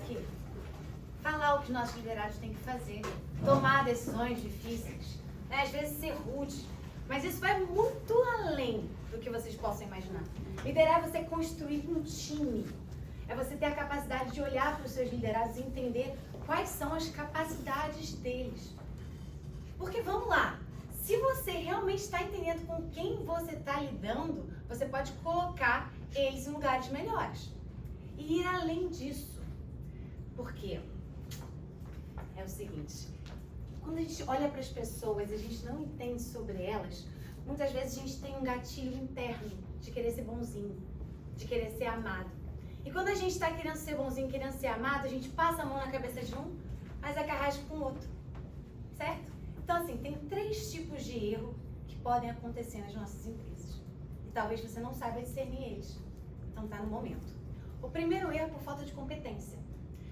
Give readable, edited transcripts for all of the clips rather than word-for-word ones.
quê? Falar o que os nossos liderados têm que fazer, tomar decisões difíceis, né? Às vezes ser rude, mas isso vai muito além do que vocês possam imaginar. Liderar é você construir um time, é você ter a capacidade de olhar para os seus liderados e entender quais são as capacidades deles. Porque vamos lá, se você realmente está entendendo com quem você está lidando, você pode colocar eles em lugares melhores. E ir além disso. Por quê? É o seguinte, quando a gente olha para as pessoas e a gente não entende sobre elas, muitas vezes a gente tem um gatilho interno de querer ser bonzinho, de querer ser amado. E quando a gente está querendo ser bonzinho, querendo ser amado, a gente passa a mão na cabeça de um, mas é carrasco com o outro. Certo? Então, assim, tem 3 tipos de erro que podem acontecer nas nossas empresas. E talvez você não saiba discernir eles. Então, tá no momento. O primeiro erro é por falta de competência.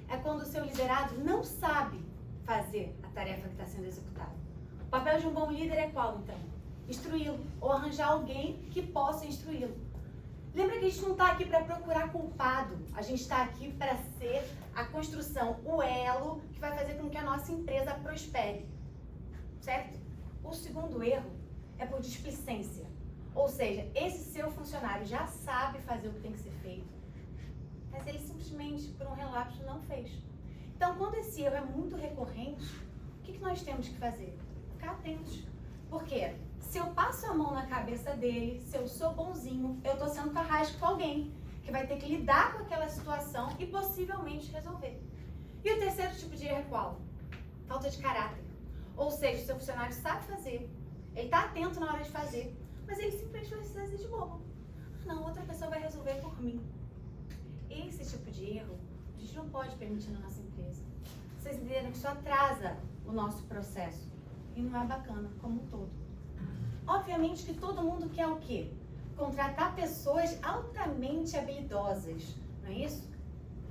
É quando o seu liderado não sabe fazer a tarefa que está sendo executada. O papel de um bom líder é qual, então? Instruí-lo, ou arranjar alguém que possa instruí-lo. Lembra que a gente não está aqui para procurar culpado. A gente está aqui para ser a construção, o elo que vai fazer com que a nossa empresa prospere. Certo? O segundo erro é por displicência. Ou seja, esse seu funcionário já sabe fazer o que tem que ser feito, mas ele simplesmente, por um relapso, não fez. Então, quando esse erro é muito recorrente, o que nós temos que fazer? Ficar atentos. Por quê? Se eu passo a mão na cabeça dele, se eu sou bonzinho, eu estou sendo carrasco com alguém que vai ter que lidar com aquela situação e possivelmente resolver. E o terceiro tipo de erro é qual? Falta de caráter. Ou seja, o seu funcionário sabe fazer, ele está atento na hora de fazer, mas ele simplesmente vai se fazer de bobo. Não, outra pessoa vai resolver por mim. Esse tipo de erro, a gente não pode permitir na nossa empresa. Vocês entenderam que isso atrasa o nosso processo e não é bacana como um todo. Obviamente que todo mundo quer o quê? Contratar pessoas altamente habilidosas, não é isso?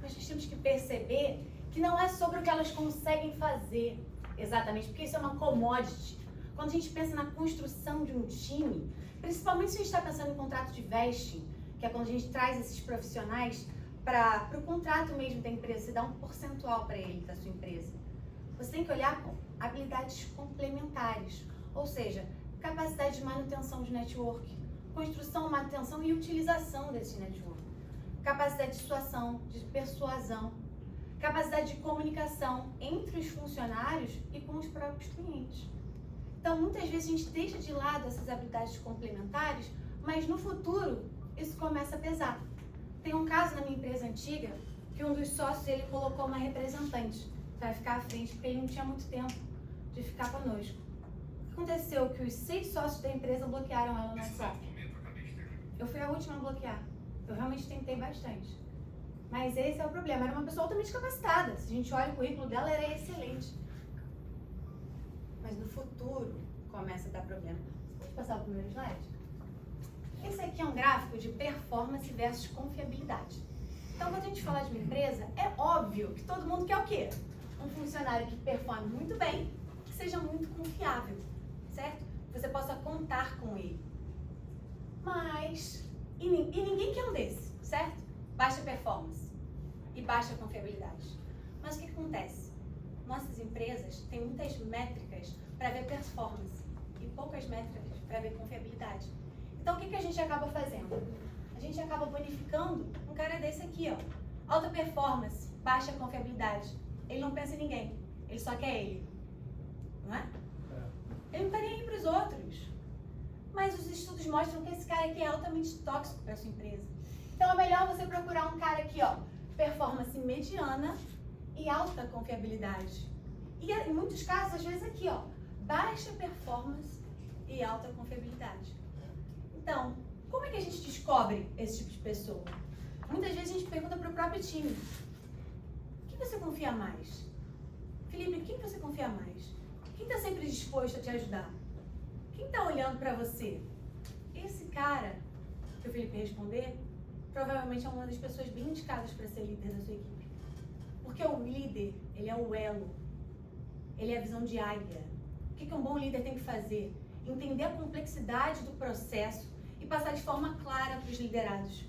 Mas nós temos que perceber que não é sobre o que elas conseguem fazer exatamente, porque isso é uma commodity. Quando a gente pensa na construção de um time, principalmente se a gente está pensando em contrato de vesting, que é quando a gente traz esses profissionais para o contrato mesmo da empresa, você dá um percentual para ele, da sua empresa. Você tem que olhar com habilidades complementares, ou seja, capacidade de manutenção de network, construção, manutenção e utilização desse network, capacidade de dissuasão, de persuasão, capacidade de comunicação entre os funcionários e com os próprios clientes. Então, muitas vezes a gente deixa de lado essas habilidades complementares, mas no futuro isso começa a pesar. Tem um caso na minha empresa antiga que um dos sócios ele colocou uma representante para ficar à frente porque ele não tinha muito tempo de ficar conosco. O que aconteceu? Que os 6 sócios da empresa bloquearam ela no WhatsApp. Eu fui a última a bloquear. Eu realmente tentei bastante. Mas esse é o problema, era uma pessoa altamente capacitada. Se a gente olha o currículo dela, era excelente. Mas no futuro começa a dar problema. Pode passar o primeiro slide? Esse aqui é um gráfico de performance versus confiabilidade. Então, quando a gente fala de uma empresa, é óbvio que todo mundo quer o quê? Um funcionário que performe muito bem, que seja muito confiável, certo? Que você possa contar com ele. Mas, e ninguém quer um desse, certo? Baixa performance e baixa confiabilidade. Mas o que acontece? Nossas empresas têm muitas métricas para ver performance e poucas métricas para ver confiabilidade. Então, o que a gente acaba fazendo? A gente acaba bonificando um cara desse aqui, ó. Alta performance, baixa confiabilidade. Ele não pensa em ninguém, ele só quer ele. Não é? Ele não está nem aí para os outros. Mas os estudos mostram que esse cara aqui é altamente tóxico para a sua empresa. Então, é melhor você procurar um cara aqui, ó, performance mediana e alta confiabilidade. E em muitos casos, às vezes aqui, ó, baixa performance e alta confiabilidade. Então, como é que a gente descobre esse tipo de pessoa? Muitas vezes a gente pergunta para o próprio time. Quem você confia mais? Felipe, quem você confia mais? Quem está sempre disposto a te ajudar? Quem está olhando para você? Esse cara, que o Felipe responder, provavelmente é uma das pessoas bem indicadas para ser líder da sua equipe. Porque o líder, ele é o elo. Ele é a visão de águia. O que um bom líder tem que fazer? Entender a complexidade do processo e passar de forma clara para os liderados.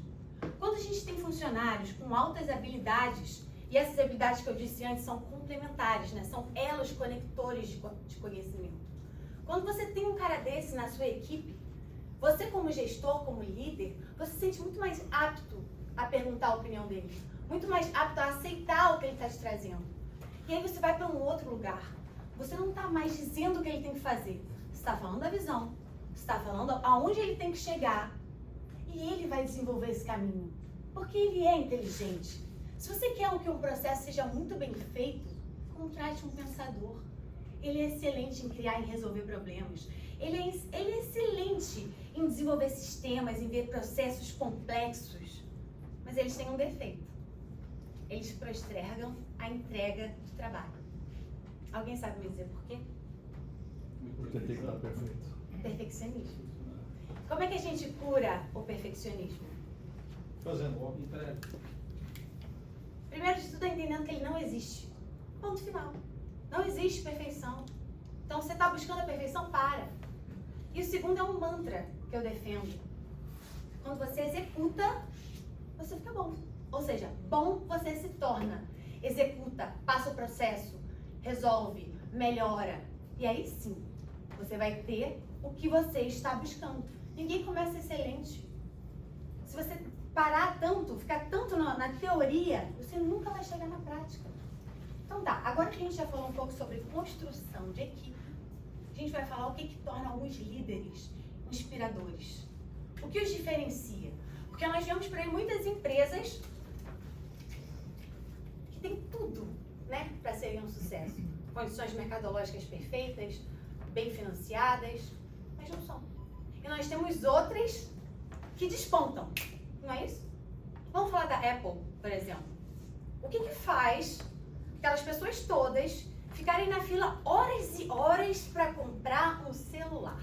Quando a gente tem funcionários com altas habilidades E essas habilidades que eu disse antes são complementares, né? São elos conectores de conhecimento. Quando você tem um cara desse na sua equipe, você como gestor, como líder, você se sente muito mais apto a perguntar a opinião dele. Muito mais apto a aceitar o que ele está te trazendo. E aí você vai para um outro lugar. Você não está mais dizendo o que ele tem que fazer. Você está falando da visão. Você está falando aonde ele tem que chegar. E ele vai desenvolver esse caminho. Porque ele é inteligente. Se você quer que um processo seja muito bem feito, contrate um pensador. Ele é excelente em criar e resolver problemas. Ele é excelente em desenvolver sistemas, em ver processos complexos. Mas eles têm um defeito. Eles postergam a entrega de trabalho. Alguém sabe me dizer por quê? Porque tem que estar perfeito. Perfeccionismo. Como é que a gente cura o perfeccionismo? Fazendo logo entrega. Primeiro de tudo é entendendo que ele não existe. Ponto final. Não existe perfeição. Então, você está buscando a perfeição, para. E o segundo é um mantra que eu defendo. Quando você executa, você fica bom. Ou seja, bom você se torna. Executa, passa o processo, resolve, melhora. E aí sim, você vai ter o que você está buscando. Ninguém começa excelente. Se você parar tanto, ficar tanto na teoria, você nunca vai chegar na prática. Então tá, agora que a gente já falou um pouco sobre construção de equipe, a gente vai falar o que torna alguns líderes inspiradores. O que os diferencia? Porque nós vemos por aí muitas empresas que têm tudo, né, para serem um sucesso. Condições mercadológicas perfeitas, bem financiadas, mas não são. E nós temos outras que despontam, não é isso? Vamos falar da Apple, por exemplo. O que faz aquelas pessoas todas ficarem na fila horas e horas para comprar um celular?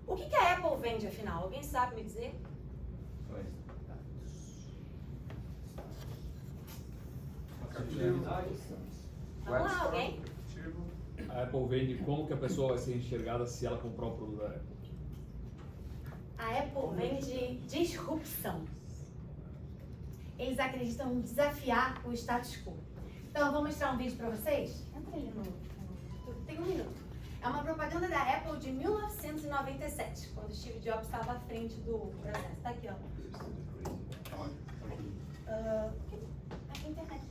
O que a Apple vende, afinal? Alguém sabe me dizer? Vamos lá, alguém? A Apple vende como que a pessoa vai ser enxergada se ela comprar um produto da Apple. A Apple vende disrupção. Eles acreditam em desafiar o status quo. Então, eu vou mostrar um vídeo para vocês. Entra ali no... Tem um minuto. É uma propaganda da Apple de 1997, quando Steve Jobs estava à frente do processo. Tá aqui, ó. Aqui, internet.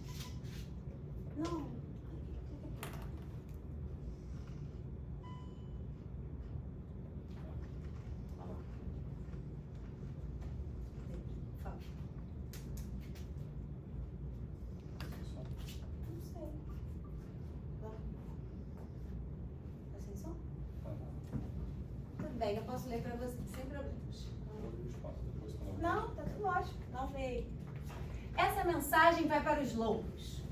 Não. Bem, eu posso ler para você sem problemas. Não, tá tudo ótimo. Não veio. Essa mensagem vai para os loucos,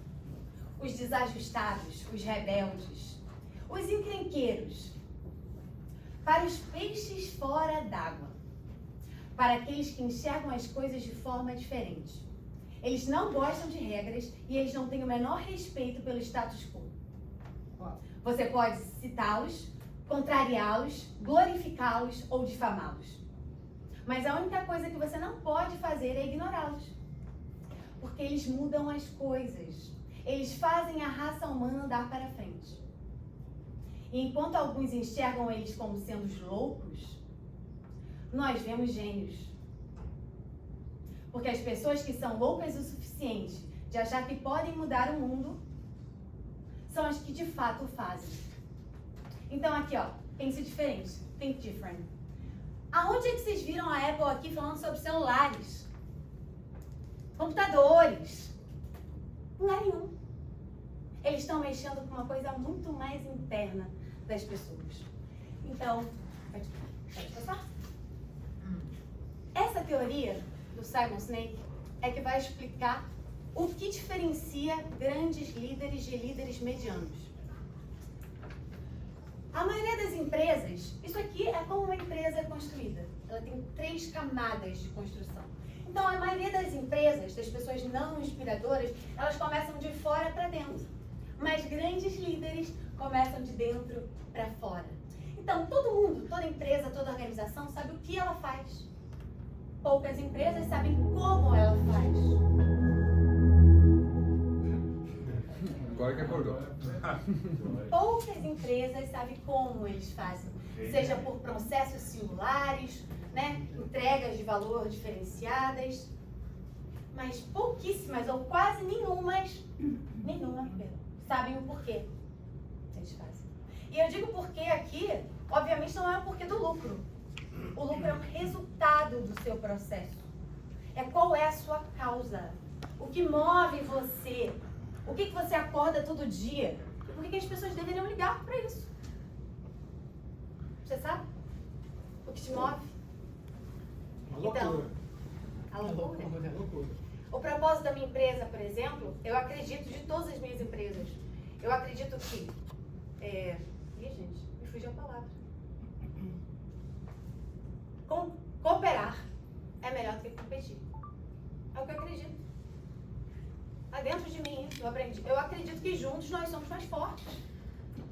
os desajustados, os rebeldes, os encrenqueiros, para os peixes fora d'água, para aqueles que enxergam as coisas de forma diferente. Eles não gostam de regras e eles não têm o menor respeito pelo status quo. Você pode citá-los, contrariá-los, glorificá-los ou difamá-los. Mas a única coisa que você não pode fazer é ignorá-los. Porque eles mudam as coisas. Eles fazem a raça humana andar para frente. E enquanto alguns enxergam eles como sendo os loucos, nós vemos gênios. Porque as pessoas que são loucas o suficiente de achar que podem mudar o mundo são as que de fato o fazem. Então aqui, ó, pense diferente. Think different. Aonde é que vocês viram a Apple aqui falando sobre celulares? Computadores? Lugar nenhum. Eles estão mexendo com uma coisa muito mais interna das pessoas. Então, pode passar? Essa teoria do Simon Sinek é que vai explicar o que diferencia grandes líderes de líderes medianos. A maioria das empresas, isso aqui é como uma empresa é construída. Ela tem 3 camadas de construção. Então, a maioria das empresas, das pessoas não inspiradoras, elas começam de fora para dentro. Mas grandes líderes começam de dentro para fora. Então, todo mundo, toda empresa, toda organização sabe o que ela faz. Poucas empresas sabem como ela faz. Agora que acordou. Poucas empresas sabem como eles fazem, seja por processos singulares, né? Entregas de valor diferenciadas, mas pouquíssimas ou quase nenhuma, sabem o porquê eles fazem. E eu digo porquê aqui, obviamente não é o porquê do lucro. O lucro é um resultado do seu processo. É qual é a sua causa. O que move você. O que você acorda todo dia. E por que as pessoas deveriam ligar para isso? Você sabe? O que te move? Uma loucura. A loucura. Uma loucura. O propósito da minha empresa, por exemplo, eu acredito, de todas as minhas empresas, eu acredito que... Ih, gente, me fugiu a palavra. Cooperar é melhor do que competir. É o que eu acredito. Lá dentro de mim, eu aprendi. Eu acredito que juntos nós somos mais fortes.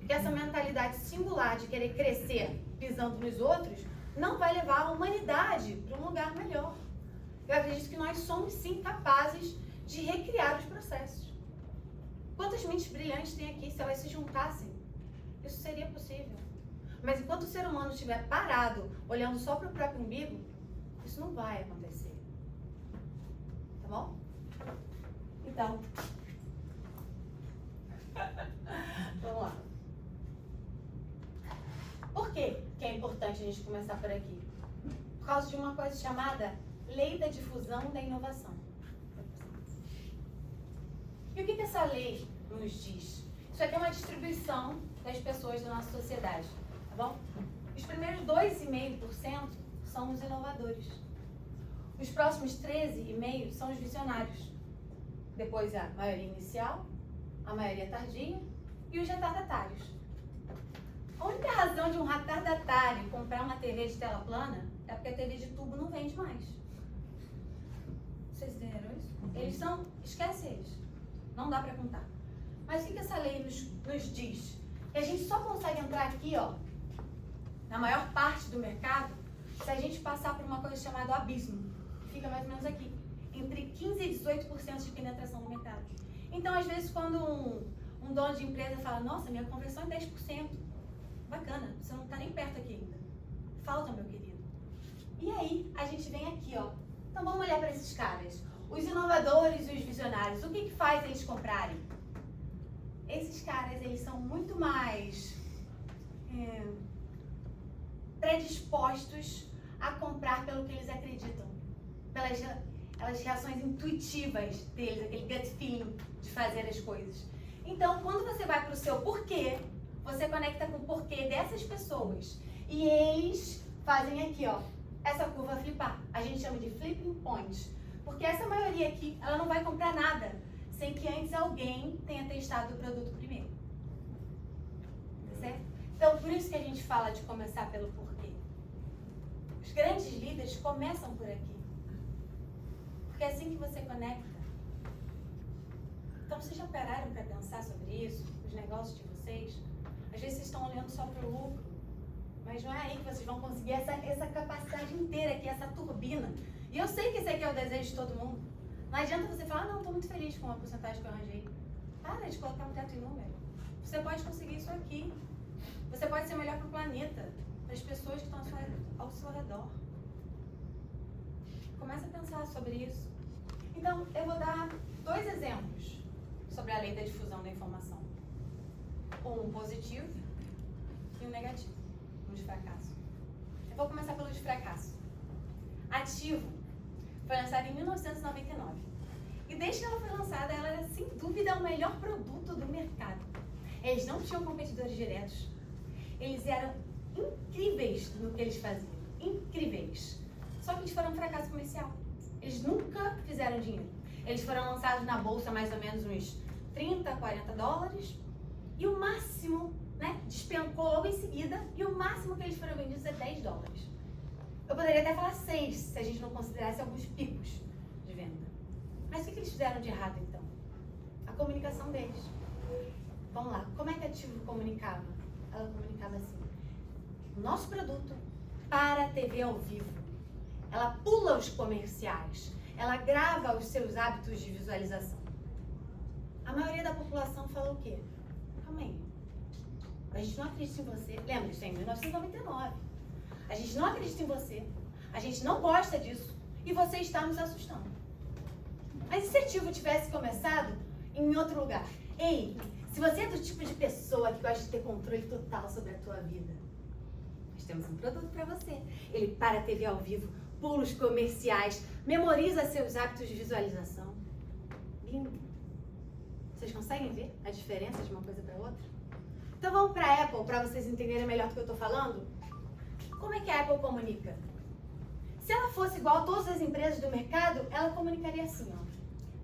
Que essa mentalidade singular de querer crescer pisando nos outros não vai levar a humanidade para um lugar melhor. Eu acredito que nós somos sim capazes de recriar os processos. Quantas mentes brilhantes tem aqui? Se elas se juntassem, isso seria possível. Mas enquanto o ser humano estiver parado, olhando só para o próprio umbigo, isso não vai acontecer. Tá bom? Então, vamos lá. Por que é importante a gente começar por aqui? Por causa de uma coisa chamada Lei da Difusão da Inovação. E o que essa lei nos diz? Isso aqui é uma distribuição das pessoas da nossa sociedade, tá bom? Os primeiros 2,5% são os inovadores. Os próximos 13,5% são os visionários. Depois a maioria inicial, a maioria tardia e os retardatários. A única razão de um retardatário comprar uma TV de tela plana é porque a TV de tubo não vende mais. Vocês entenderam isso? Eles são... Esquece eles. Não dá pra contar. Mas o que essa lei nos diz? Que a gente só consegue entrar aqui, ó, na maior parte do mercado, se a gente passar por uma coisa chamada abismo. Fica mais ou menos aqui. Entre 15% e 18% de penetração no mercado. Então, às vezes, quando um dono de empresa fala, nossa, minha conversão é 10%. Bacana, você não está nem perto aqui ainda. Falta, meu querido. E aí, a gente vem aqui, ó. Então, vamos olhar para esses caras. Os inovadores e os visionários. O que faz eles comprarem? Esses caras, eles são muito mais predispostos a comprar pelo que eles acreditam. Pelas reações intuitivas deles, aquele gut feeling de fazer as coisas. Então, quando você vai para o seu porquê, você conecta com o porquê dessas pessoas. E eles fazem aqui, ó, essa curva flipar. A gente chama de flipping point. Porque essa maioria aqui, ela não vai comprar nada sem que antes alguém tenha testado o produto primeiro. Tá certo? Então, por isso que a gente fala de começar pelo porquê. Os grandes líderes começam por aqui. Porque é assim que você conecta. Então, vocês já pararam para pensar sobre isso? Os negócios de vocês? Às vezes vocês estão olhando só para o lucro. Mas não é aí que vocês vão conseguir essa capacidade inteira aqui, essa turbina. E eu sei que esse aqui é o desejo de todo mundo. Não adianta você falar, não, estou muito feliz com a porcentagem que eu arranjei. Para de colocar um teto em número. Você pode conseguir isso aqui. Você pode ser melhor para o planeta, para as pessoas que estão ao seu redor. Começa a pensar sobre isso. Então, eu vou dar 2 exemplos sobre a lei da difusão da informação. Um positivo e um negativo. Um de fracasso. Eu vou começar pelo de fracasso. Ativo foi lançada em 1999. E desde que ela foi lançada, ela era, sem dúvida, o melhor produto do mercado. Eles não tinham competidores diretos. Eles eram incríveis no que eles faziam. Incríveis. Só que eles foram um fracasso comercial. Eles nunca fizeram dinheiro. Eles foram lançados na bolsa mais ou menos uns 30, 40 dólares. E o máximo, né, despencou logo em seguida. E o máximo que eles foram vendidos é 10 dólares. Eu poderia até falar 6, se a gente não considerasse alguns picos de venda. Mas o que eles fizeram de errado, então? A comunicação deles. Vamos lá. Como é que a Ativo comunicava? Ela comunicava assim. Nosso produto para a TV ao vivo. Ela pula os comerciais. Ela grava os seus hábitos de visualização. a maioria da população falou o quê? Calma aí. A gente não acredita em você. Lembra, isso é em 1999. A gente não acredita em você. A gente não gosta disso. E você está nos assustando. Mas e se a Tivo tivesse começado em outro lugar? Ei, se você é do tipo de pessoa que gosta de ter controle total sobre a tua vida, nós temos um produto para você. Ele para a TV ao vivo, pulos comerciais, memoriza seus hábitos de visualização. Lindo. Vocês conseguem ver a diferença de uma coisa para outra? Então vamos para a Apple, para vocês entenderem melhor do que eu estou falando. Como é que a Apple comunica? Se ela fosse igual a todas as empresas do mercado, ela comunicaria assim, ó.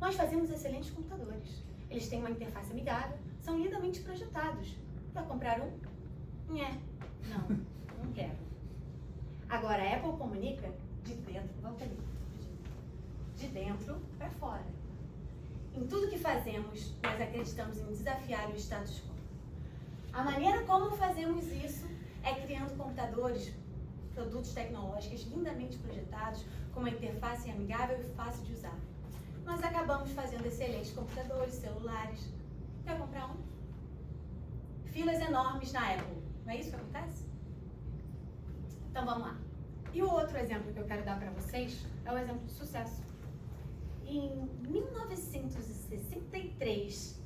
Nós fazemos excelentes computadores. Eles têm uma interface amigável, são lindamente projetados. Quer comprar um? Não quero. Agora, a Apple comunica de dentro, volta ali, de dentro para fora. Em tudo que fazemos, nós acreditamos em desafiar o status quo. A maneira como fazemos isso é criando computadores, produtos tecnológicos lindamente projetados, com uma interface amigável e fácil de usar. Nós acabamos fazendo excelentes computadores, celulares. Quer comprar um? Filas enormes na Apple. Não é isso que acontece? Então vamos lá. E o outro exemplo que eu quero dar para vocês é o exemplo de sucesso. Em 1963,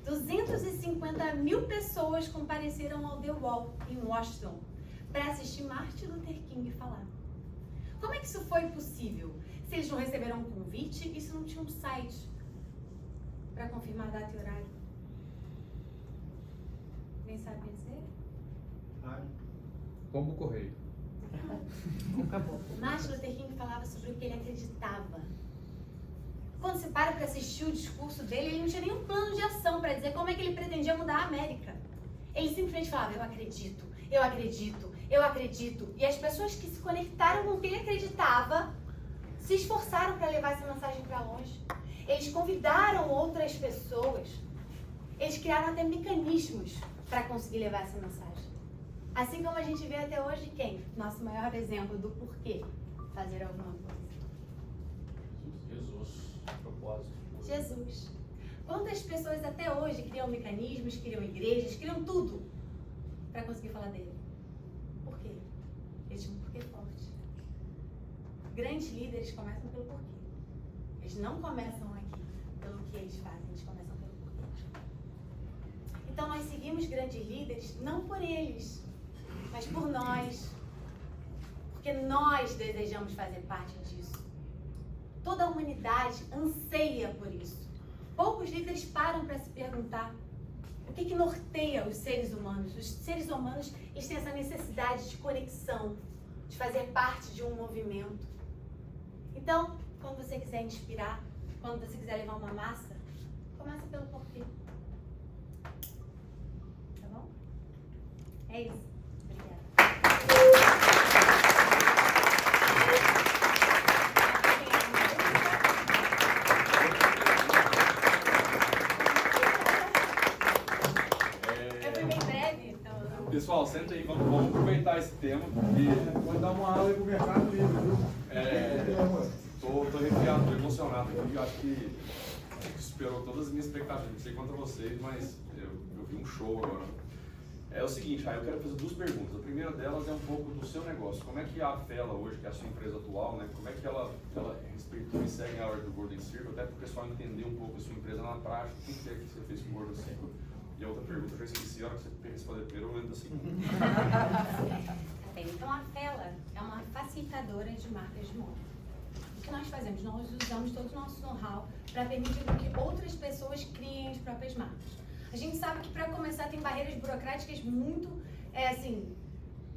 250 mil pessoas compareceram ao The Wall, em Washington, para assistir Martin Luther King falar. Como é que isso foi possível? Se eles não receberam um convite e se não tinha um site para confirmar a data e horário? Alguém sabe dizer? Pombo correio. Acabou. Martin Luther King falava sobre o que ele acreditava. Quando você para assistir o discurso dele, ele não tinha nenhum plano de ação para dizer como é que ele pretendia mudar a América. Ele simplesmente falava, eu acredito, eu acredito, eu acredito. E as pessoas que se conectaram com o que ele acreditava se esforçaram para levar essa mensagem para longe. Eles convidaram outras pessoas. Eles criaram até mecanismos para conseguir levar essa mensagem. Assim como a gente vê até hoje quem? Nosso maior exemplo do porquê fazer alguma coisa. Jesus. Propósito. Jesus. Quantas pessoas até hoje criam mecanismos, criam igrejas, criam tudo para conseguir falar dele? Por quê? Eles tinham um porquê forte. Grandes líderes começam pelo porquê. Eles não começam aqui pelo que eles fazem, eles começam pelo porquê. Então nós seguimos grandes líderes não por eles, mas por nós. Porque nós desejamos fazer parte disso. Toda a humanidade anseia por isso. Poucos líderes param para se perguntar o que norteia os seres humanos. Os seres humanos, eles têm essa necessidade de conexão, de fazer parte de um movimento. Então, quando você quiser inspirar, quando você quiser levar uma massa, começa pelo porquê. Tá bom? É isso. Obrigada. Pessoal, senta aí, vamos aproveitar esse tema. Pode dar uma aula aí pro Mercado Livre, viu? Tô arrepiado, tô emocionado aqui. Acho que superou todas as minhas expectativas. Não sei quanto a vocês, mas eu vi um show agora. É o seguinte, eu quero fazer duas perguntas. A primeira delas é um pouco do seu negócio. Como é que a Fela hoje, que é a sua empresa atual, né? Como é que ela respeitou e segue a ordem do Golden Circle, até para o pessoal entender um pouco a sua empresa na prática, o que é que você fez com o Golden Circle? E a outra pergunta, eu já esqueci, a hora que você responder primeiro, eu lembro da segunda. Então, a Fela é uma facilitadora de marcas de moda. O que nós fazemos? Nós usamos todo o nosso know-how para permitir que outras pessoas criem as próprias marcas. A gente sabe que, para começar, tem barreiras burocráticas muito,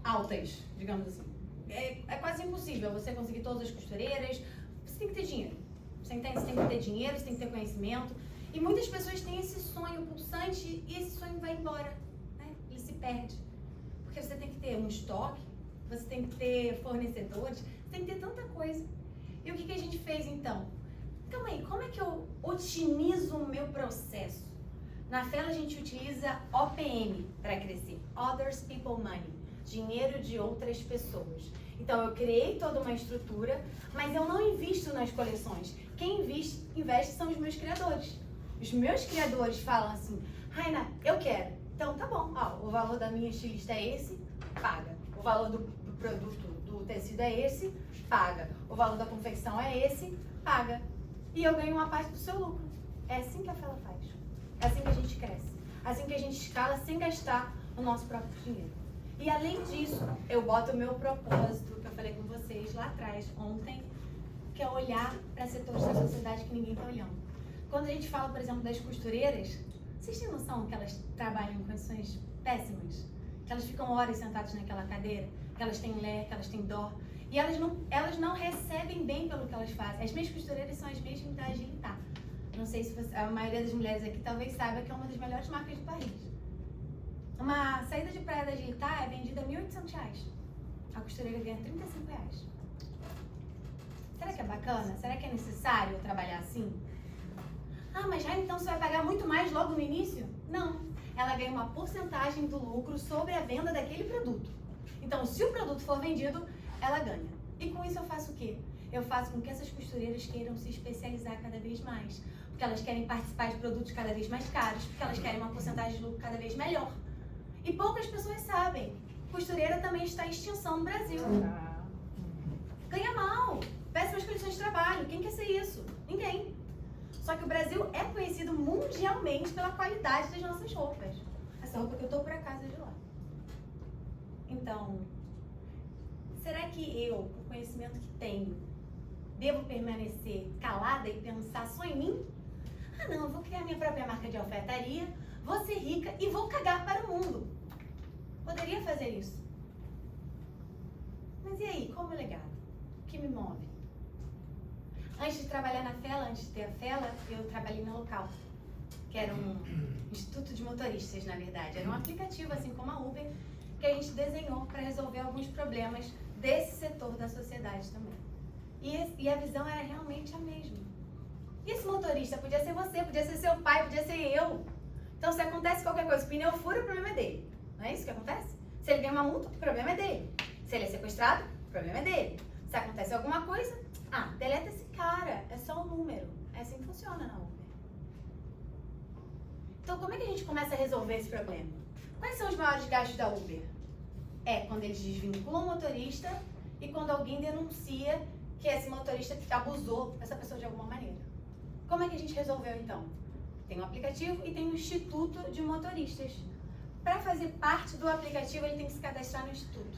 altas, digamos assim. É quase impossível você conseguir todas as costureiras. Você tem que ter dinheiro. Você entende? Você tem que ter dinheiro, você tem que ter conhecimento. E muitas pessoas têm esse sonho pulsante e esse sonho vai embora, né? Ele se perde. Porque você tem que ter um estoque, você tem que ter fornecedores, você tem que ter tanta coisa. E o que a gente fez então? Calma aí, como é que eu otimizo o meu processo? Na Fela a gente utiliza OPM para crescer, Others People Money, dinheiro de outras pessoas. Então eu criei toda uma estrutura, mas eu não invisto nas coleções. Quem investe são os meus criadores. Os meus criadores falam assim, Raina, eu quero. Então tá bom, ó, o valor da minha estilista é esse, paga. O valor do produto, do tecido é esse, paga. O valor da confecção é esse, paga. E eu ganho uma parte do seu lucro. É assim que a Fela faz. É assim que a gente cresce. É assim que a gente escala sem gastar o nosso próprio dinheiro. E além disso, eu boto o meu propósito, que eu falei com vocês lá atrás, ontem, que é olhar para setores da sociedade que ninguém está olhando. Quando a gente fala, por exemplo, das costureiras, vocês têm noção que elas trabalham em condições péssimas? Que elas ficam horas sentadas naquela cadeira, que elas têm ler, que elas têm dor, e elas não recebem bem pelo que elas fazem. As minhas costureiras são as mesmas da Agilitar. Não sei se você, a maioria das mulheres aqui talvez saiba que é uma das melhores marcas do país. Uma saída de praia da Agilitar é vendida a R$ 1.800. A costureira ganha R$ 35. Será que é bacana? Será que é necessário trabalhar assim? Ah, mas já então você vai pagar muito mais logo no início? Não. Ela ganha uma porcentagem do lucro sobre a venda daquele produto. Então, se o produto for vendido, ela ganha. E com isso eu faço o quê? Eu faço com que essas costureiras queiram se especializar cada vez mais. Porque elas querem participar de produtos cada vez mais caros, porque elas querem uma porcentagem de lucro cada vez melhor. E poucas pessoas sabem. Costureira também está em extinção no Brasil. Ganha mal. Péssimas condições de trabalho. Quem quer ser isso? Ninguém. Só que o Brasil é conhecido mundialmente pela qualidade das nossas roupas. Essa roupa que eu tô por acaso é de lá. Então, será que eu, com o conhecimento que tenho, devo permanecer calada e pensar só em mim? Ah não, eu vou criar minha própria marca de alfaiataria, vou ser rica e vou cagar para o mundo. Poderia fazer isso. Mas e aí, qual é o meu legado? O que me move? Antes de trabalhar na Fela, antes de ter a Fela, eu trabalhei na Local, que era um instituto de motoristas, na verdade. Era um aplicativo, assim como a Uber, que a gente desenhou para resolver alguns problemas desse setor da sociedade também. E a visão era realmente a mesma. E esse motorista podia ser você, podia ser seu pai, podia ser eu. Então, se acontece qualquer coisa, o pneu fura, o problema é dele. Não é isso que acontece? Se ele ganha uma multa, o problema é dele. Se ele é sequestrado, o problema é dele. Se acontece alguma coisa, deleta esse cara, é só um número. É assim que funciona na Uber. Então, como é que a gente começa a resolver esse problema? Quais são os maiores gastos da Uber? É quando eles desvinculam o motorista e quando alguém denuncia que esse motorista abusou dessa pessoa de alguma maneira. Como é que a gente resolveu, então? Tem um aplicativo e tem um instituto de motoristas. Para fazer parte do aplicativo, ele tem que se cadastrar no instituto.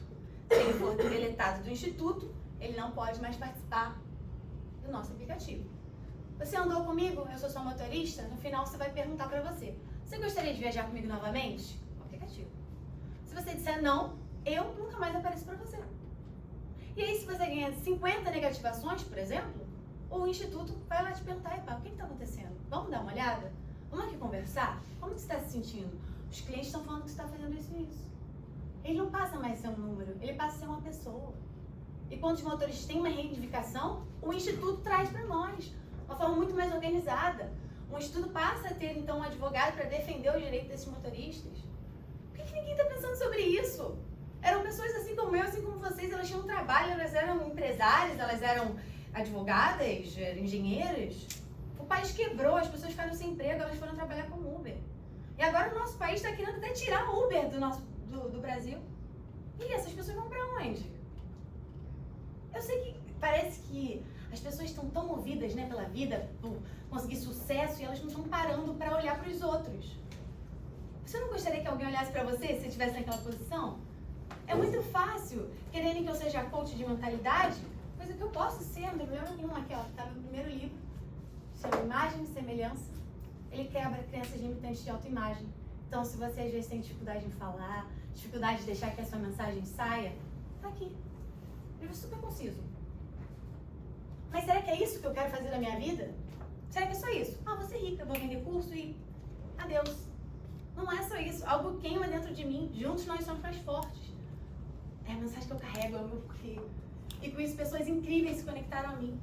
Se ele for deletado do instituto, ele não pode mais participar do nosso aplicativo. Você andou comigo, eu sou sua motorista, no final você vai perguntar para você: você gostaria de viajar comigo novamente? O aplicativo. Se você disser não, eu nunca mais apareço para você. E aí, se você ganha 50 negativações, por exemplo, o instituto vai lá te perguntar: epa, o que está acontecendo? Vamos dar uma olhada? Vamos aqui conversar? Como você está se sentindo? Os clientes estão falando que você está fazendo isso e isso. Ele não passa mais a ser um número, ele passa a ser uma pessoa. E quando os motoristas têm uma reivindicação, o instituto traz para nós, uma forma muito mais organizada. O instituto passa a ter, então, um advogado para defender o direito desses motoristas. Por que ninguém está pensando sobre isso? Eram pessoas assim como eu, assim como vocês, elas tinham um trabalho, elas eram empresárias, elas eram advogadas, engenheiras. O país quebrou, as pessoas ficaram sem emprego, elas foram trabalhar com Uber. E agora o nosso país está querendo até tirar o Uber do Brasil. E essas pessoas vão para onde? Eu sei que parece que as pessoas estão tão movidas, né, pela vida, por conseguir sucesso, e elas não estão parando para olhar para os outros. Você não gostaria que alguém olhasse para você se você estivesse naquela posição? É muito fácil quererem que eu seja coach de mentalidade, coisa que eu posso ser, não tem problema nenhum. Aqui, ó, tá meu primeiro livro, chama Imagem e Semelhança. Ele quebra crenças limitantes de autoimagem. Então, se você às vezes tem dificuldade em falar, dificuldade de deixar que a sua mensagem saia, tá aqui. Livro super conciso. Mas será que é isso que eu quero fazer na minha vida? Será que é só isso? Vou ser rica, vou vender curso e adeus. Não é só isso. Algo queima dentro de mim. Juntos nós somos mais fortes. É a mensagem que eu carrego, é o meu porquê. E com isso, pessoas incríveis se conectaram a mim.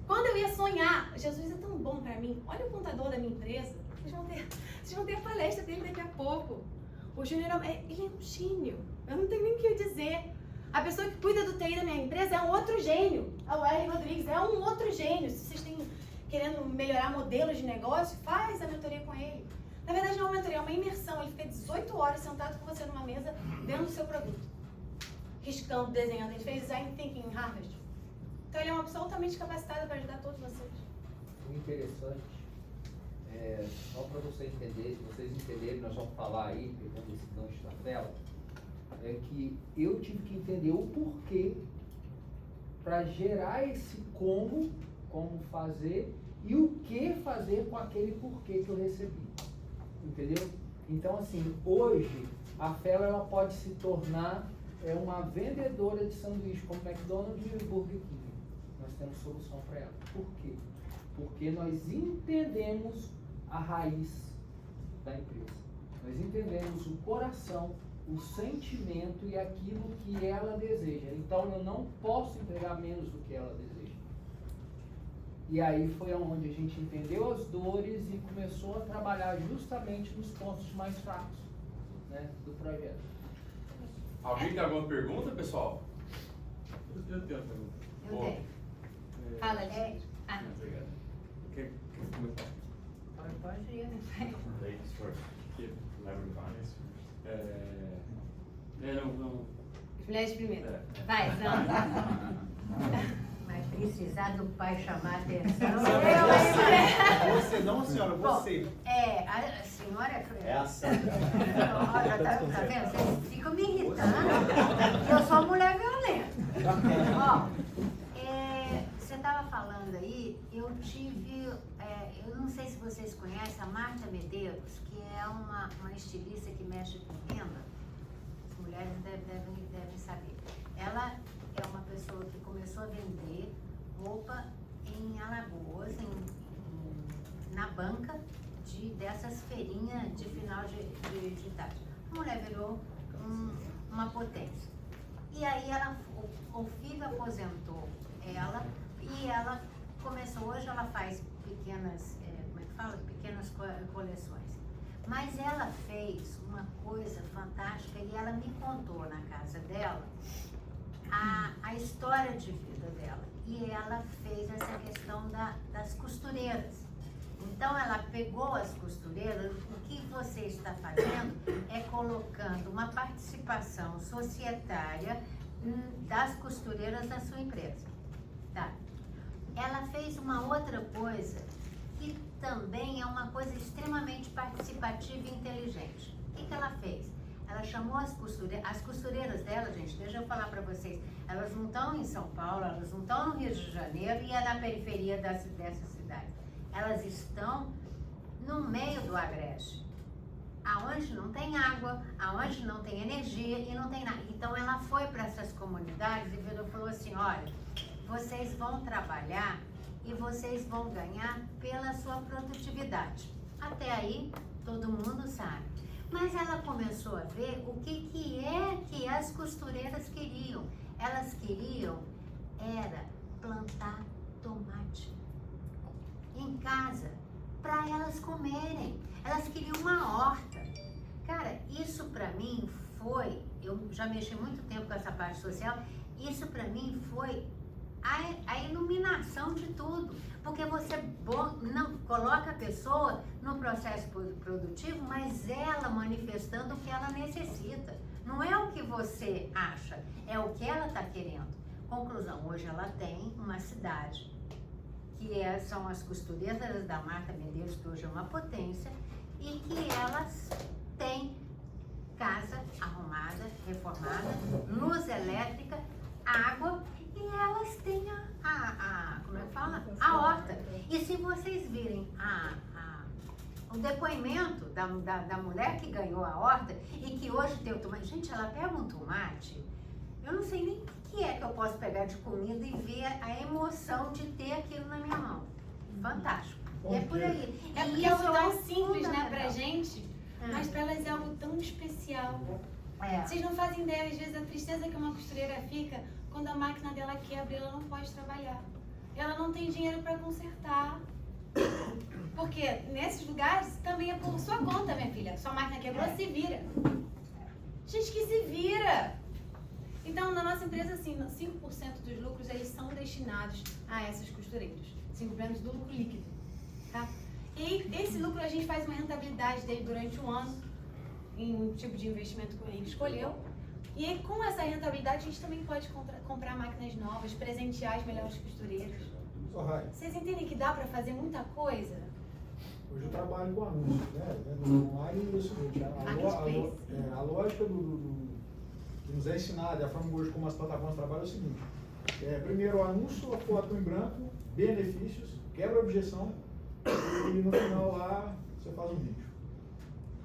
Quando eu ia sonhar, Jesus é tão bom pra mim. Olha o contador da minha empresa. Vocês vão ter a palestra dele daqui a pouco. O Júnior, ele é um gênio. Eu não tenho nem o que dizer. A pessoa que cuida do TI da minha empresa é um outro gênio. O L. Rodrigues é um outro gênio. Se vocês têm querendo melhorar modelos de negócio, faz a mentoria com ele. Na verdade, não é uma mentoria, é uma imersão. Ele fica 18 horas sentado com você numa mesa, vendo o seu produto. Riscando, desenhando. Ele fez Design Thinking em Harvard. Então, ele é uma pessoa altamente capacitada para ajudar todos vocês. O interessante, só para vocês entenderem, nós vamos falar aí, pegando esse gancho da tela, é que eu tive que entender o porquê para gerar esse como fazer e o que fazer com aquele porquê que eu recebi. Entendeu? Então, assim, hoje a Fela ela pode se tornar uma vendedora de sanduíche como McDonald's e Burger King. Nós temos solução para ela. Por quê? Porque nós entendemos a raiz da empresa. Nós entendemos o coração, o sentimento e aquilo que ela deseja. Então eu não posso entregar menos do que ela deseja. E aí foi onde a gente entendeu as dores e começou a trabalhar justamente nos pontos mais fracos, né, do projeto. Alguém tem alguma pergunta, pessoal? Eu tenho uma pergunta. Eu tenho. Fala, gente. Obrigado. Quer começar? Pode ir, né? Ladies first. Leverage finance first. Não. As mulheres primeiro. Vai, Mas precisar do pai chamar a atenção. Você não, senhora, você. A senhora É a Sandra. Olha, tá vendo? Vocês ficam me irritando. Eu sou mulher violenta. Você estava falando aí, eu não sei se vocês conhecem a Marta Medeiros, que é uma estilista que mexe com renda. As mulheres devem saber. Ela é uma pessoa que começou a vender roupa em Alagoas, na banca dessas feirinhas de final de tarde. A mulher virou uma potência. E aí o filho aposentou ela e ela começou, hoje ela faz pequenas, pequenas coleções. Mas ela fez uma coisa fantástica e ela me contou na casa dela a história de vida dela. E ela fez essa questão das costureiras. Então ela pegou as costureiras, o que você está fazendo é colocando uma participação societária das costureiras da sua empresa. Tá? Ela fez uma outra coisa que também é uma coisa extremamente participativa e inteligente. O que ela fez? Ela chamou as costureiras dela, gente, deixa eu falar para vocês, elas não estão em São Paulo, elas não estão no Rio de Janeiro e é na periferia dessa cidade. Elas estão no meio do Agreste, aonde não tem água, aonde não tem energia e não tem nada. Então ela foi para essas comunidades e falou assim, olha, vocês vão trabalhar e vocês vão ganhar pela sua produtividade. Até aí, todo mundo sabe. Mas ela começou a ver o que as costureiras queriam. Elas queriam era plantar tomate em casa para elas comerem. Elas queriam uma horta. Cara, isso para mim foi, eu já mexi muito tempo com essa parte social, isso para mim foi a iluminação de tudo, porque você não coloca a pessoa no processo produtivo, mas ela manifestando o que ela necessita. Não é o que você acha, é o que ela está querendo. Conclusão, hoje ela tem uma cidade, que são as costureiras da Marta Medeiros, que hoje é uma potência, e que elas têm casa arrumada, reformada, luz elétrica, água, e elas têm como é que fala? A horta. E se vocês virem o depoimento da mulher que ganhou a horta e que hoje tem o tomate, gente, ela pega um tomate, eu não sei nem o que é que eu posso pegar de comida e ver a emoção de ter aquilo na minha mão. Fantástico. E é por aí. É porque é algo tão simples, né, pra gente, mas pra elas é algo tão especial. Vocês não fazem ideia, às vezes, a tristeza que uma costureira fica quando a máquina dela quebra e ela não pode trabalhar. Ela não tem dinheiro para consertar. Porque nesses lugares também é por sua conta, minha filha. Sua máquina quebrou, se vira. Gente que se vira. Então, na nossa empresa, assim, 5% dos lucros, eles são destinados a essas costureiras. 5% do lucro líquido, tá? E esse lucro, a gente faz uma rentabilidade dele durante um ano, em um tipo de investimento que o Henrique escolheu. E com essa rentabilidade, a gente também pode comprar máquinas novas, presentear as melhores costureiras. Vocês entendem que dá para fazer muita coisa? Hoje eu trabalho com anúncios, né? No online é o seguinte, a lógica que nos é ensinada, a forma hoje como as plataformas trabalham é o seguinte. Primeiro o anúncio, a foto em branco, benefícios, quebra a objeção e no final lá você faz um vídeo.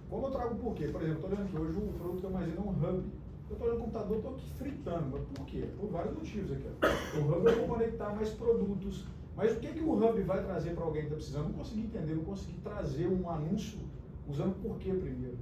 Como eu trago por quê? Por exemplo, estou vendo aqui, hoje o produto que eu mais vendo é um hub. Eu estou olhando no computador, estou aqui fritando, mas por quê? Por vários motivos aqui. Ó. O hub eu vou conectar mais produtos. Mas o que o Hub vai trazer para alguém que está precisando? Eu não consegui entender, não consegui trazer um anúncio usando por quê primeiro.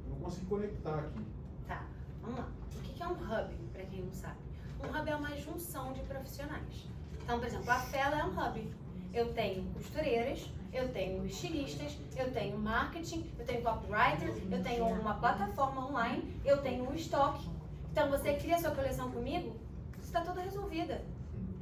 Eu não consegui conectar aqui. Tá, vamos lá. O que é um Hub, para quem não sabe? Um Hub é uma junção de profissionais. Então, por exemplo, a Fela é um Hub. Eu tenho costureiras, eu tenho estilistas, eu tenho marketing, eu tenho copywriter, eu tenho uma plataforma online, eu tenho um estoque. Então, você cria a sua coleção comigo, está toda resolvida.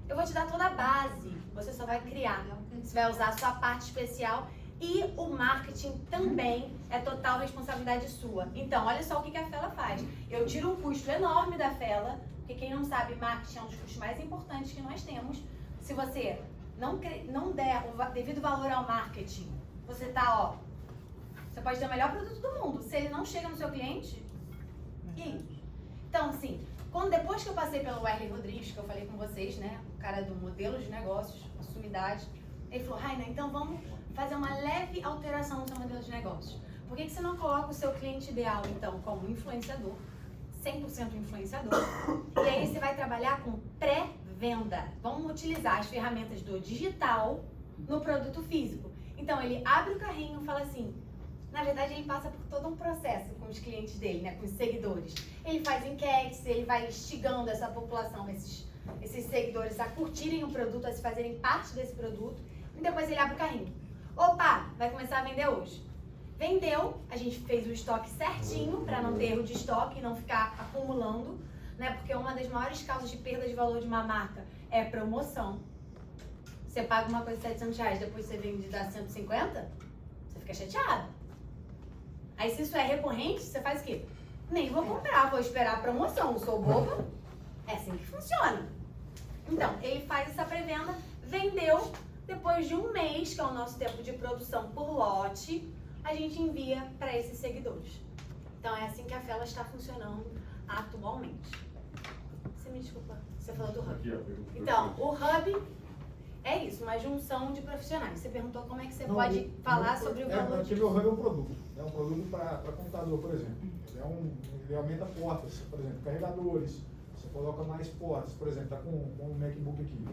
Eu vou te dar toda a base, você só vai criar. Você vai usar a sua parte especial e o marketing também é total responsabilidade sua. Então, olha só o que a Fela faz. Eu tiro um custo enorme da Fela, porque quem não sabe, marketing é um dos custos mais importantes que nós temos. Se você não der o devido valor ao marketing, você tá, ó, você pode ter o melhor produto do mundo. Se ele não chega no seu cliente, e aí? Então, assim, depois que eu passei pelo Wesley Rodrigues, que eu falei com vocês, né, o cara do modelo de negócios, a sumidade, ele falou, Raina, então vamos fazer uma leve alteração no seu modelo de negócios. Por que você não coloca o seu cliente ideal, então, como influenciador, 100% influenciador, e aí você vai trabalhar com pré-venda. Vamos utilizar as ferramentas do digital no produto físico. Então, ele abre o carrinho e fala assim, na verdade, ele passa por todo um processo com os clientes dele, né, com os seguidores. Ele faz enquetes, ele vai instigando essa população, esses seguidores a curtirem o produto, a se fazerem parte desse produto. E depois ele abre o carrinho. Opa, vai começar a vender hoje. Vendeu, a gente fez o estoque certinho para não ter erro de estoque e não ficar acumulando, né? Porque uma das maiores causas de perda de valor de uma marca é promoção. Você paga uma coisa de R$700, depois você vende dá 150, você fica chateado. Aí se isso é recorrente, você faz o quê? Nem vou comprar, vou esperar a promoção, sou boba. É assim que funciona. Então, ele faz essa pré-venda, vendeu, depois de um mês, que é o nosso tempo de produção por lote, a gente envia para esses seguidores. Então, é assim que a Fela está funcionando atualmente. Você me desculpa, você falou do Hub. Então, o Hub é isso, uma junção de profissionais. Você perguntou como é que você pode falar sobre o valor Aqui meu Hub é um produto. É um produto para computador, por exemplo. Ele aumenta portas, por exemplo, carregadores. Você coloca mais portas, por exemplo, tá com um MacBook aqui.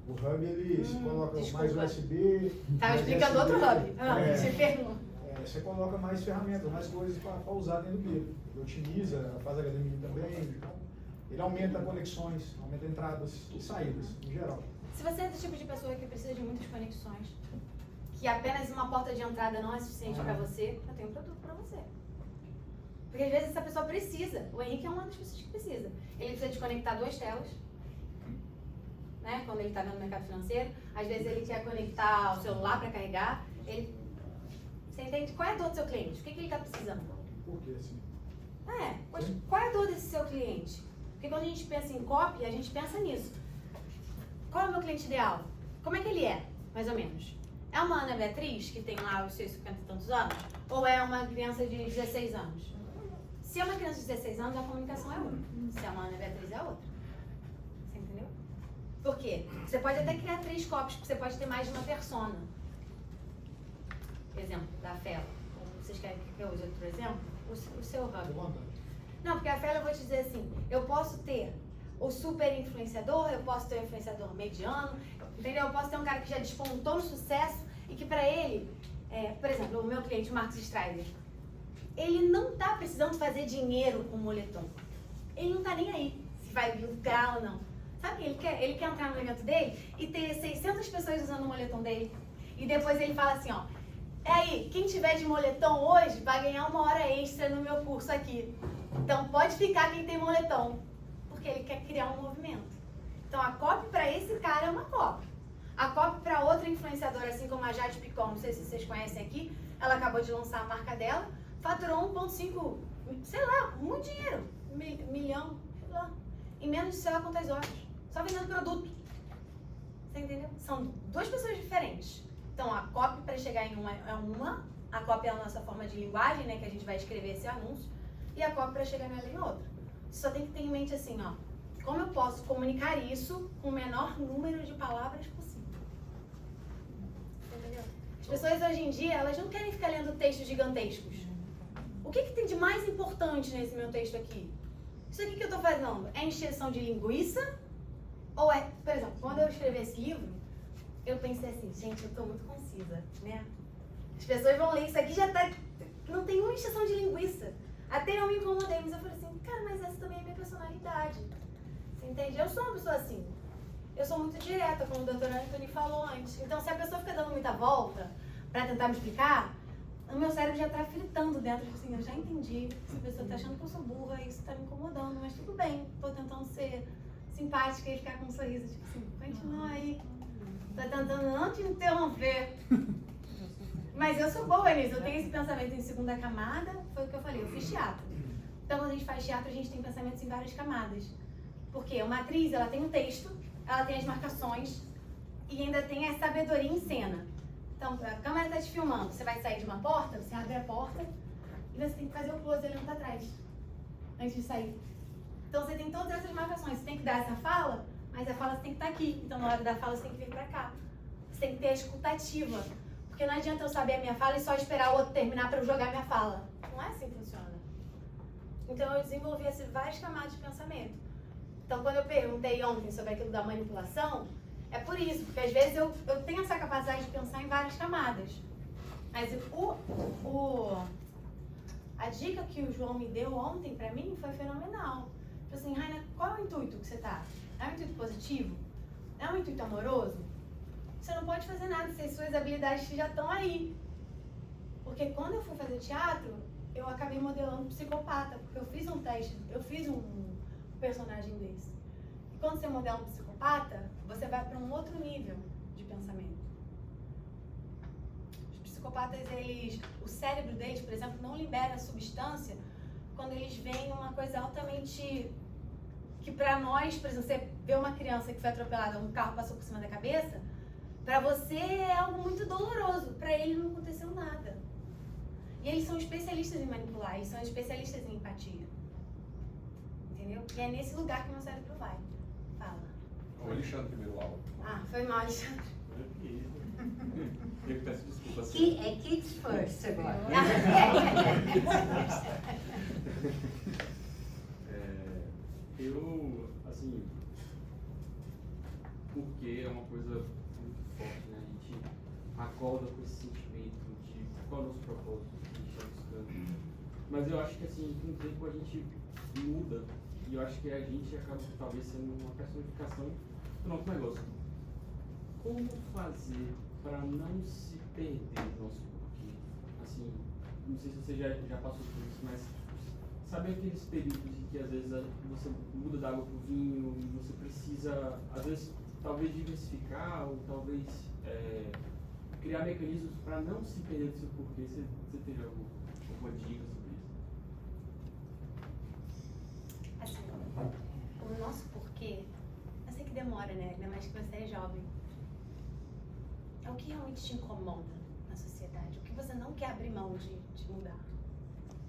O Hub, ele se coloca mais USB. Estava explicando outro Hub. Você pergunta. Você coloca mais ferramentas, mais coisas para usar dentro dele. Ele otimiza, faz HDMI também. Então, ele aumenta conexões, aumenta entradas e saídas, em geral. Se você é do tipo de pessoa que precisa de muitas conexões, que apenas uma porta de entrada não é suficiente para você, eu tenho um produto para você. Porque às vezes essa pessoa precisa. O Henrique é uma das pessoas que precisa. Ele precisa de conectar 2 telas, né? Quando ele está no mercado financeiro. Às vezes ele quer conectar o celular para carregar. Você entende? Qual é a dor do seu cliente? O que ele está precisando? Por que assim? Qual é a dor desse seu cliente? Porque quando a gente pensa em copy, a gente pensa nisso. Qual é o meu cliente ideal? Como é que ele é, mais ou menos? É uma Ana Beatriz, que tem lá os seus 50 e tantos anos? Ou é uma criança de 16 anos? Se é uma criança de 16 anos, a comunicação é outra. Se é uma Ana Beatriz, é outra. Você entendeu? Por quê? Você pode até criar 3 copies, porque você pode ter mais de uma persona. Exemplo, da Fela. Vocês querem que eu use outro exemplo? O seu Hub. Não, porque a Fela eu vou te dizer assim, eu posso ter o super influenciador, eu posso ter um influenciador mediano, entendeu? Eu posso ter um cara que já despontou no sucesso e que pra ele, por exemplo, o meu cliente, o Marcos Strider, ele não tá precisando fazer dinheiro com o moletom. Ele não tá nem aí se vai lucrar ou não. Sabe, ele quer entrar no evento dele e ter 600 pessoas usando o moletom dele. E depois ele fala assim, ó, aí, quem tiver de moletom hoje vai ganhar 1 hora extra no meu curso aqui. Então pode ficar quem tem moletom. Por porque ele quer criar um movimento. Então a copy para esse cara é uma copy. A copy para outra influenciadora, assim como a Jade Picon, não sei se vocês conhecem aqui, ela acabou de lançar a marca dela, faturou 1,5, sei lá, muito dinheiro, milhão, sei lá, em menos de sei lá quantas horas, só vendendo produto. Você entendeu? São duas pessoas diferentes. Então a copy para chegar em uma é uma, a copy é a nossa forma de linguagem, né, que a gente vai escrever esse anúncio, e a copy para chegar nela em outra. Você só tem que ter em mente assim, ó, como eu posso comunicar isso com o menor número de palavras possível. Entendeu? As pessoas hoje em dia, elas não querem ficar lendo textos gigantescos. O que tem de mais importante nesse meu texto aqui? Isso aqui que eu tô fazendo é encheção de linguiça? Ou é, por exemplo, quando eu escrevi esse livro, eu pensei assim, gente, eu tô muito concisa, né? As pessoas vão ler, isso aqui já tá, não tem uma encheção de linguiça. Até eu me incomodei, mas eu falei assim, cara, mas essa também é minha personalidade. Você entende? Eu sou uma pessoa assim. Eu sou muito direta, como o Dr. Anthony falou antes. Então, se a pessoa fica dando muita volta pra tentar me explicar, o meu cérebro já tá fritando dentro. Tipo assim, eu já entendi. Essa pessoa tá achando que eu sou burra e isso tá me incomodando, mas tudo bem. Tô tentando ser simpática e ficar com um sorriso, tipo assim, continua aí. Tô tentando não te interromper. Mas eu sou boa nisso. Eu tenho esse pensamento em segunda camada. Foi o que eu falei, eu fiz teatro. Então, quando a gente faz teatro, a gente tem pensamentos em várias camadas. Porque uma atriz, ela tem um texto, ela tem as marcações e ainda tem a sabedoria em cena. Então, a câmera está te filmando, você vai sair de uma porta, você abre a porta e você tem que fazer o close olhando para trás, antes de sair. Então, você tem todas essas marcações. Você tem que dar essa fala, mas a fala você tem que estar aqui. Então, na hora da fala, você tem que vir para cá. Você tem que ter a escutativa. Porque não adianta eu saber a minha fala e só esperar o outro terminar para eu jogar a minha fala. Não é assim que funciona. Então, eu desenvolvi várias camadas de pensamento. Então, quando eu perguntei ontem sobre aquilo da manipulação, é por isso, porque às vezes eu tenho essa capacidade de pensar em várias camadas. Mas a dica que o João me deu ontem pra mim foi fenomenal. Tipo assim, Raina, qual é o intuito que você tá? É um intuito positivo? É um intuito amoroso? Você não pode fazer nada se as suas habilidades já estão aí. Porque quando eu fui fazer teatro, eu acabei modelando um psicopata, porque eu fiz um teste, eu fiz um personagem desse. E quando você modela um psicopata, você vai para um outro nível de pensamento. Os psicopatas, o cérebro deles, por exemplo, não libera substância quando eles veem uma coisa altamente que para nós, por exemplo, você vê uma criança que foi atropelada, um carro passou por cima da cabeça, para você é algo muito doloroso, para ele não aconteceu nada. E eles são especialistas em manipular, eles são especialistas em empatia. Entendeu? E é nesse lugar que o meu cérebro vai. Fala. O Alexandre primeiro aula. Ah, foi mal, Alexandre. Eu peço desculpa. É kids first agora. Eu, assim, porque é uma coisa muito forte, né? A gente acorda com esse sentimento de qual é o nosso propósito, o que a gente está buscando. Mas eu acho que, assim, com o tempo a gente muda e eu acho que a gente acaba talvez sendo uma personificação do nosso negócio. Como fazer para não se perder no nosso porquê? Assim, não sei se você já passou por isso, mas sabe aqueles períodos em que às vezes você muda da água para o vinho e você precisa, às vezes, talvez diversificar ou talvez criar mecanismos para não se perder do seu porquê? Você teve alguma dica sobre isso? Assim, o nosso porquê, eu sei que demora, né? Ainda mais que você é jovem. É o que realmente te incomoda na sociedade, o que você não quer abrir mão de mudar.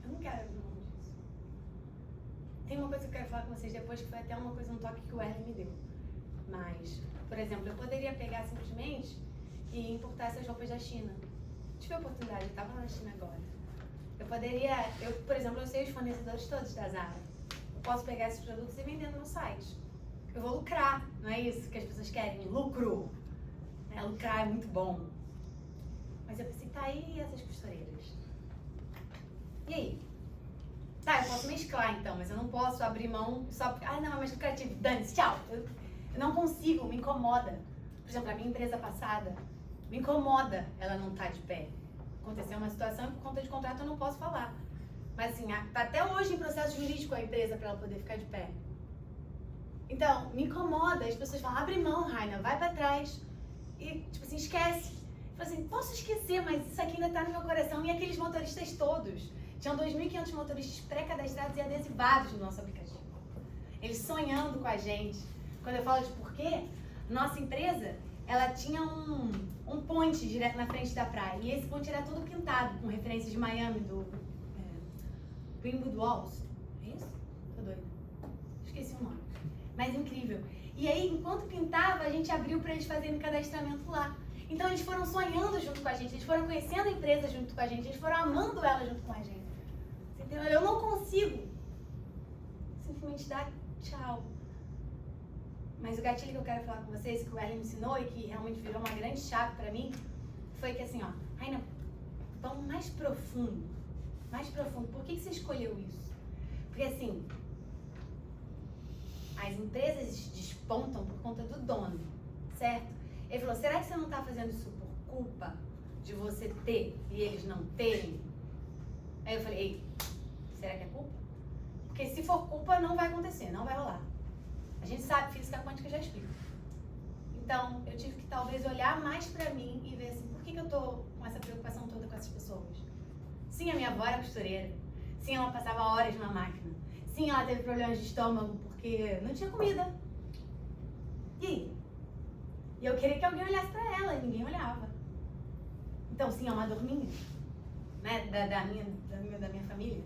Eu não quero abrir mão disso. Tem uma coisa que eu quero falar com vocês depois, que foi até uma coisa, um toque que o Erlen me deu. Mas, por exemplo, eu poderia pegar simplesmente e importar essas roupas da China. Tive a oportunidade, eu estava na China agora. Por exemplo, eu sei os fornecedores todos da Zara. Eu posso pegar esses produtos e vender no meu site. Eu vou lucrar, não é isso que as pessoas querem? Lucro! Lucrar é muito bom. Mas eu pensei, tá aí essas costureiras. E aí? Tá, eu posso mesclar então, mas eu não posso abrir mão só porque, não, é mais lucrativo, dane-se, tchau. Eu não consigo, me incomoda. Por exemplo, a minha empresa passada, me incomoda ela não estar de pé. Aconteceu uma situação e por conta de contrato eu não posso falar. Mas assim, tá até hoje em processo jurídico a empresa para ela poder ficar de pé. Então, me incomoda. As pessoas falam, abre mão, Raina, vai pra trás. E, tipo assim, esquece. Eu falo assim, posso esquecer, mas isso aqui ainda tá no meu coração. E aqueles motoristas todos. Tinham 2.500 motoristas pré-cadastrados e adesivados no nosso aplicativo. Eles sonhando com a gente. Quando eu falo de porquê, nossa empresa, ela tinha um ponte direto na frente da praia. E esse ponte era todo pintado, com referências de Miami, do Greenwood Walls. É isso? Tô doida. Esqueci o nome. Mas incrível. E aí, enquanto pintava, a gente abriu para eles fazerem cadastramento lá. Então, eles foram sonhando junto com a gente, eles foram conhecendo a empresa junto com a gente, eles foram amando ela junto com a gente. Entendeu? Eu não consigo simplesmente dar tchau. Mas o gatilho que eu quero falar com vocês, que o Erlen me ensinou e que realmente virou uma grande chave pra mim, foi que assim, ó, Raina, vamos mais profundo. Mais profundo. Por que você escolheu isso? Porque assim, as empresas despontam por conta do dono, certo? Ele falou, será que você não está fazendo isso por culpa de você ter e eles não terem? Aí eu falei, ei, será que é culpa? Porque se for culpa, não vai acontecer, não vai rolar. A gente sabe, física quântica já explica. Então, eu tive que talvez olhar mais pra mim e ver assim, por que eu tô com essa preocupação toda com essas pessoas? Sim, a minha avó era costureira. Sim, ela passava horas numa máquina. Sim, ela teve problemas de estômago porque não tinha comida. E aí? E eu queria que alguém olhasse pra ela e ninguém olhava. Então, sim, é uma dor minha, né, da minha família.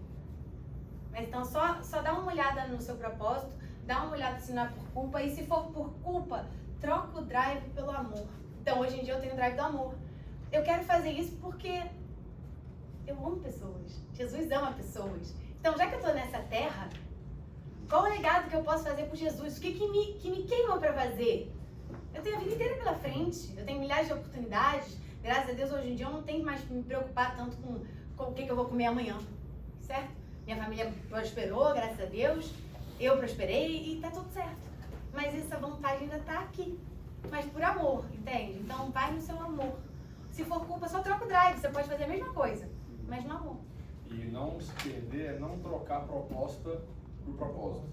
Mas então, só dá uma olhada no seu propósito, dá uma olhada se não é por culpa, e se for por culpa, troca o drive pelo amor. Então, hoje em dia eu tenho o drive do amor. Eu quero fazer isso porque eu amo pessoas. Jesus ama pessoas. Então, já que eu tô nessa terra, qual o legado que eu posso fazer por Jesus? O que me queima pra fazer? Eu tenho a vida inteira pela frente, eu tenho milhares de oportunidades. Graças a Deus, hoje em dia eu não tenho mais que me preocupar tanto com o que eu vou comer amanhã, certo? Minha família prosperou, graças a Deus, eu prosperei e tá tudo certo. Mas essa vontade ainda tá aqui, mas por amor, entende? Então vai no seu amor. Se for culpa, só troca o drive, você pode fazer a mesma coisa, mas no amor. E não se perder é não trocar proposta por propósito.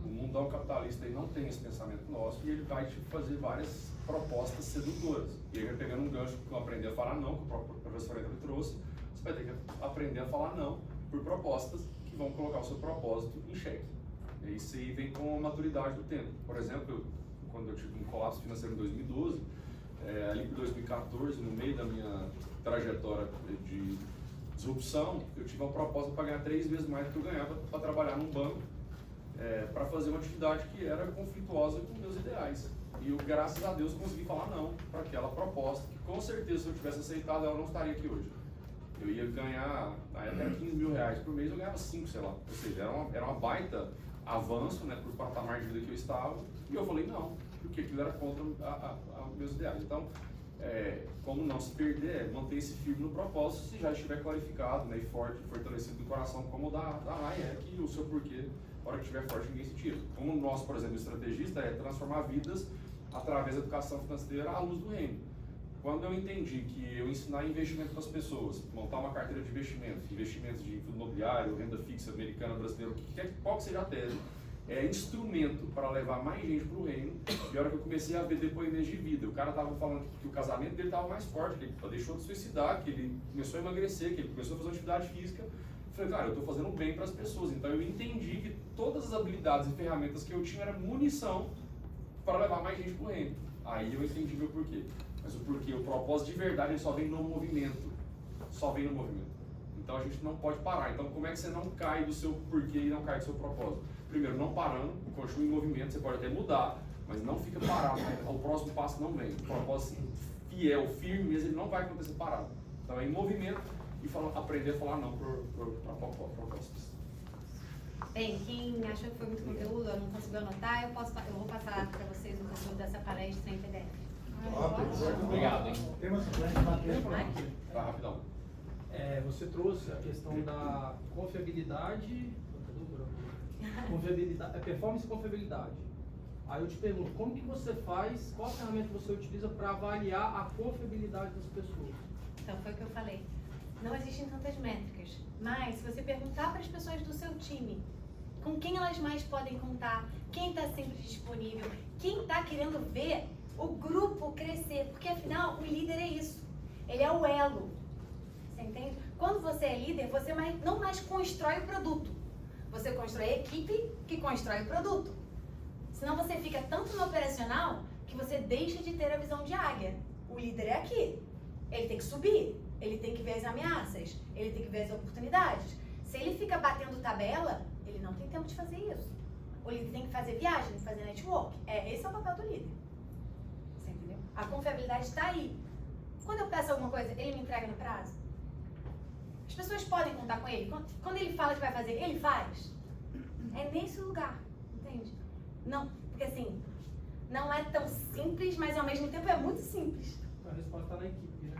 O mundão capitalista aí não tem esse pensamento nosso e ele vai te fazer várias propostas sedutoras. E aí, pegando um gancho com aprender a falar não, que o próprio professor Edgar trouxe, você vai ter que aprender a falar não por propostas que vão colocar o seu propósito em xeque. E isso aí vem com a maturidade do tempo. Por exemplo, quando eu tive um colapso financeiro em 2012, ali por 2014, no meio da minha trajetória de disrupção, eu tive uma proposta para ganhar 3 vezes mais do que eu ganhava para trabalhar num banco, para fazer uma atividade que era conflituosa com meus ideais. E eu, graças a Deus, consegui falar não para aquela proposta, que com certeza, se eu tivesse aceitado, ela não estaria aqui hoje. Eu ia ganhar, na época era 15 mil reais por mês, eu ganhava 5, sei lá. Ou seja, era uma baita avanço, né, por patamar de vida que eu estava, e eu falei não, porque aquilo era contra meus ideais. Então, como não se perder, manter-se firme no propósito, se já estiver clarificado, né, e forte, fortalecido do coração, como o da Raia, que o seu porquê, na hora que estiver forte, ninguém se tira. Como o nosso, por exemplo, estrategista, é transformar vidas através da educação financeira à luz do reino. Quando eu entendi que eu ensinar investimento para as pessoas, montar uma carteira de investimentos de fundo imobiliário, renda fixa americana, brasileira, qual que seja a tese, é instrumento para levar mais gente para o reino. E a hora que eu comecei a ver depoimentos de vida, o cara estava falando que o casamento dele estava mais forte, que ele deixou de suicidar, que ele começou a emagrecer, que ele começou a fazer uma atividade física. Eu falei, cara, eu estou fazendo bem para as pessoas. Então eu entendi que todas as habilidades e ferramentas que eu tinha era munição para levar mais gente para o reino. Aí eu entendi meu porquê. Mas o porquê, o propósito de verdade, ele só vem no movimento. Só vem no movimento. Então a gente não pode parar. Então como é que você não cai do seu porquê e não cai do seu propósito? Primeiro, não parando, continue em movimento, você pode até mudar, mas não fica parado, né? O próximo passo não vem. O propósito fiel, firme mesmo, ele não vai acontecer parado. Então é em movimento e aprender a falar não para propostas. Bem, quem achou que foi muito conteúdo, eu não conseguiu anotar, eu vou passar para vocês o conteúdo dessa palestra em PDF. Obrigado, hein? Tem uma sequência de tempo, né? Tá, rapidão. Você trouxe a questão da confiabilidade, performance e confiabilidade. Aí eu te pergunto, como que você faz, qual ferramenta você utiliza para avaliar a confiabilidade das pessoas? Então, foi o que eu falei. Não existem tantas métricas, mas se você perguntar para as pessoas do seu time com quem elas mais podem contar, quem está sempre disponível, quem está querendo ver o grupo crescer, porque afinal o líder é isso, ele é o elo, você entende? Quando você é líder, você não mais constrói o produto, você constrói a equipe que constrói o produto, senão você fica tanto no operacional que você deixa de ter a visão de águia. O líder é aqui, ele tem que subir, ele tem que ver as ameaças, ele tem que ver as oportunidades. Se ele fica batendo tabela, ele não tem tempo de fazer isso. O líder tem que fazer viagem, tem que fazer network. Esse é o papel do líder. Você entendeu? A confiabilidade está aí. Quando eu peço alguma coisa, ele me entrega no prazo? As pessoas podem contar com ele? Quando ele fala que vai fazer, ele faz? É nesse lugar, entende? Não, porque assim, não é tão simples, mas ao mesmo tempo é muito simples. A resposta está na equipe, né?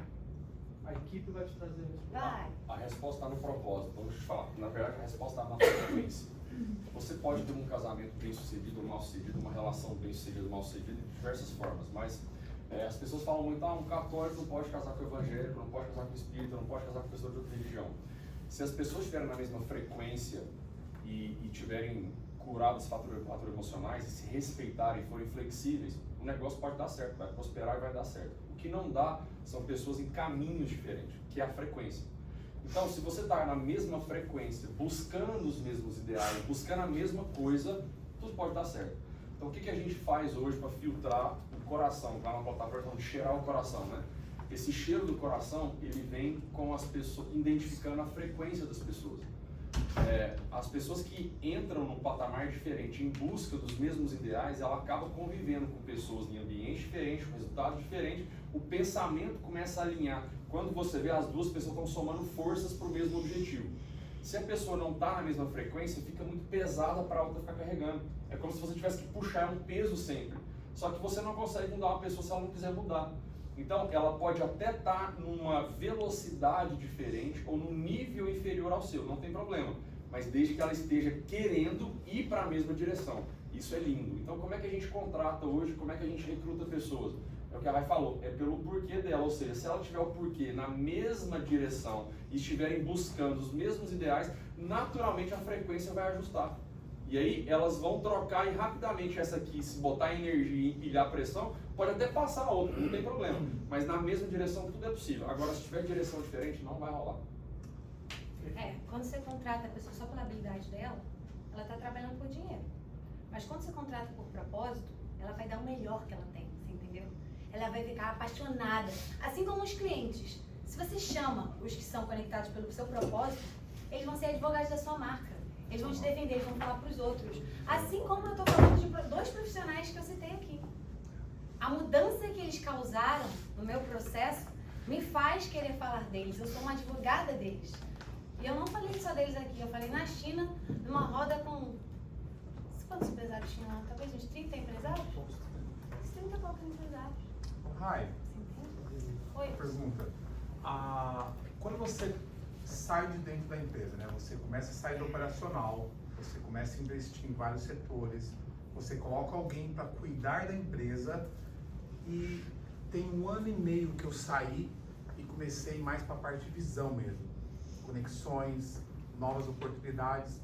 A equipe vai te trazer a resposta. Vai. A resposta está no propósito. Então, deixa eu te falar. Na verdade, a resposta está na frequência. Você pode ter um casamento bem sucedido ou mal sucedido, uma relação bem sucedida ou mal sucedida, de diversas formas. Mas as pessoas falam muito, um católico não pode casar com o evangélico, não pode casar com o espírita, não pode casar com pessoa de outra religião. Se as pessoas estiverem na mesma frequência e tiverem curadas fatores emocionais e se respeitarem, forem flexíveis, o negócio pode dar certo, vai prosperar e vai dar certo. O que não dá são pessoas em caminhos diferentes, que é a frequência. Então, se você está na mesma frequência, buscando os mesmos ideais, buscando a mesma coisa, tudo pode dar certo. Então, o que a gente faz hoje para filtrar o coração? Lá na plataforma de cheirar o coração, né? Esse cheiro do coração, ele vem com as pessoas, identificando a frequência das pessoas. As pessoas que entram num patamar diferente, em busca dos mesmos ideais, ela acaba convivendo com pessoas em ambientes diferentes, com resultados diferentes, o pensamento começa a alinhar. Quando você vê, as duas pessoas estão somando forças para o mesmo objetivo. Se a pessoa não está na mesma frequência, fica muito pesada para a outra ficar carregando. É como se você tivesse que puxar um peso sempre. Só que você não consegue mudar uma pessoa se ela não quiser mudar. Então, ela pode até estar numa velocidade diferente ou num nível inferior ao seu, não tem problema. Mas desde que ela esteja querendo ir para a mesma direção. Isso é lindo. Então, como é que a gente contrata hoje, como é que a gente recruta pessoas? É o que a Rai falou, é pelo porquê dela. Ou seja, se ela tiver o porquê na mesma direção e estiverem buscando os mesmos ideais, naturalmente a frequência vai ajustar. E aí elas vão trocar e rapidamente essa aqui, se botar energia e empilhar pressão, pode até passar a outra, não tem problema. Mas na mesma direção tudo é possível. Agora, se tiver direção diferente, não vai rolar. Quando você contrata a pessoa só pela habilidade dela, ela está trabalhando por dinheiro. Mas quando você contrata por propósito, ela vai dar o melhor que ela tem, você entendeu? Ela vai ficar apaixonada. Assim como os clientes. Se você chama os que são conectados pelo seu propósito, eles vão ser advogados da sua marca. Eles vão te defender, eles vão falar para os outros. Assim como eu estou falando de dois profissionais que eu citei aqui. A mudança que eles causaram no meu processo me faz querer falar deles. Eu sou uma advogada deles. E eu não falei só deles aqui, eu falei na China, numa roda com... Quantos empresários tinham lá? Talvez uns 30 empresários? Uns 30 e poucos empresários. Rai, Oi. pergunta. Quando você sai de dentro da empresa, né? Você começa a sair do operacional, você começa a investir em vários setores, você coloca alguém para cuidar da empresa e tem 1 ano e meio que eu saí e comecei mais para a parte de visão mesmo. Conexões, novas oportunidades.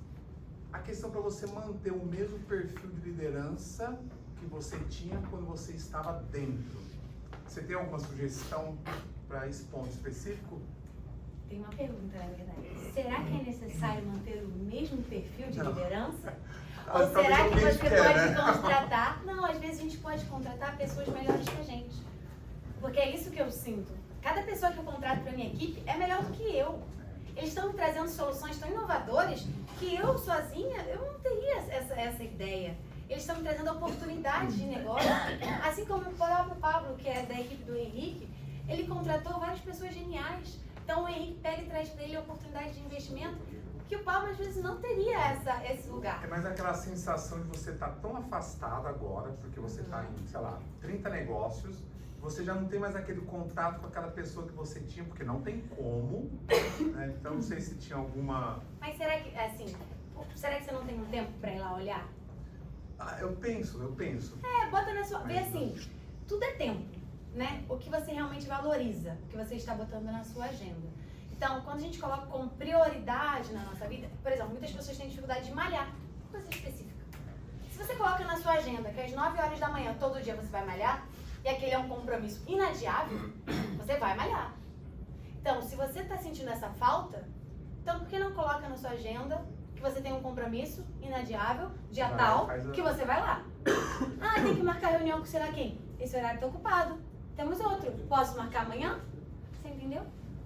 A questão para você manter o mesmo perfil de liderança que você tinha quando você estava dentro. Você tem alguma sugestão para esse ponto específico? Tem uma pergunta, na verdade. Será que é necessário manter o mesmo perfil de liderança? Ou será que você pode contratar? Não, às vezes a gente pode contratar pessoas melhores que a gente. Porque é isso que eu sinto. Cada pessoa que eu contrato para minha equipe é melhor do que eu. Eles estão me trazendo soluções tão inovadoras que eu sozinha, eu não teria essa ideia. Eles estão me trazendo oportunidades de negócio. Assim como o próprio Pablo, que é da equipe do Henrique, ele contratou várias pessoas geniais. Então o Henrique pega e traz para ele oportunidades de investimento que o Pablo às vezes não teria esse lugar. É mais aquela sensação de você estar tão afastado agora, porque você está em, sei lá, 30 negócios, você já não tem mais aquele contato com aquela pessoa que você tinha, porque não tem como, né? Então não sei se tinha alguma... Mas será que, assim, será que você não tem um tempo para ir lá olhar? Eu penso. Bota na sua... Vê assim, tudo é tempo, né? O que você realmente valoriza, o que você está botando na sua agenda. Então, quando a gente coloca como prioridade na nossa vida, por exemplo, muitas pessoas têm dificuldade de malhar. coisa específica. Se você coloca na sua agenda que às 9 horas da manhã, todo dia você vai malhar, e aquele é um compromisso inadiável, você vai malhar. Então, se você está sentindo essa falta, então por que não coloca na sua agenda que você tem um compromisso inadiável, dia Vai, tal, faz a- que você vai lá? Ah, tem que marcar reunião com sei lá quem. Esse horário está ocupado. Temos outro. Posso marcar amanhã? Você entendeu?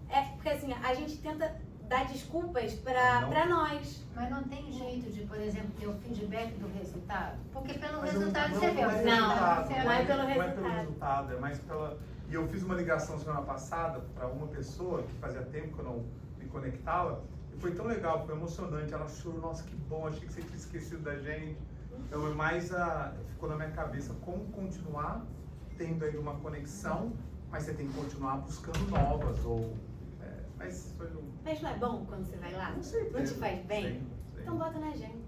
É, porque assim, a gente tenta dar desculpas pra nós. Mas não tem jeito de, por exemplo, ter o feedback do resultado? Porque pelo Mas resultado não você vê. é o pelo resultado resultado, você não é vai- pelo Não é pelo resultado. resultado, é mais pela... E eu fiz uma ligação semana passada para uma pessoa que fazia tempo que eu não me conectava, e foi tão legal, foi emocionante. Ela chorou, nossa, que bom, achei que você tinha esquecido da gente. Então, ficou na minha cabeça como continuar tendo aí uma conexão, mas você tem que continuar buscando novas, mas foi um... Mas não é bom quando você vai lá? Com certeza. Não te faz bem? Sim, sim. Então bota na agenda.